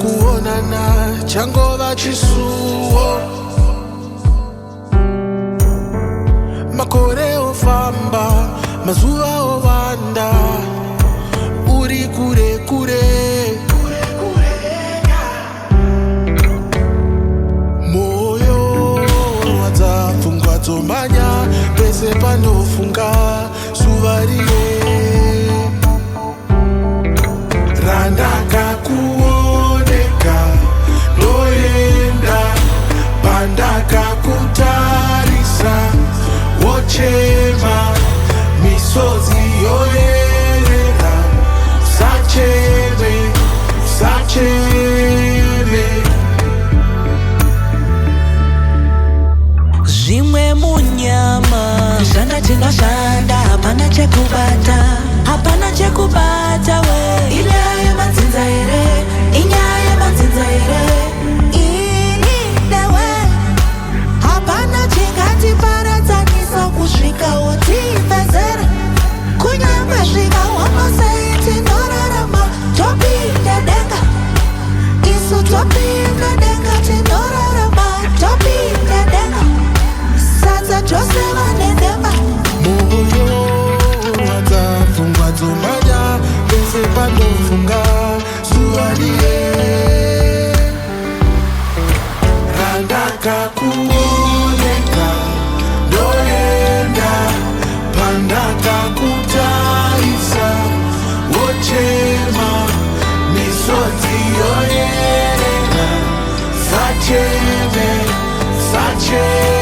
kuonana changova chisuo. Makore ofamba mazuva ovanda uri kure kure. Moyo wadzapfungwa dzomanya pese panofunga suvarie. Randaka kuoneka noenda pandaka kutarisa wochema misozi yoyerera sacheme sacheme. Zvimwe munyama shanda tinoshanda hapana chekubata, hapana chekubata we. Inyaya madzinza here, inyaya madzinza here. Ini newe hapana chingati paradzaniso kusvika wotifezera. Kunyama svika wamoseiti norarama topinda denga. Isu topinda denga tinorarama topinda denga. Sadza chose vanedemba. Moyo wadzapfungwa dzomanya pese panofunga suvarie. Randaka kuoneka ndoenda pandaka kutarisa wochema misodzi yoyerera sacheme sacheme.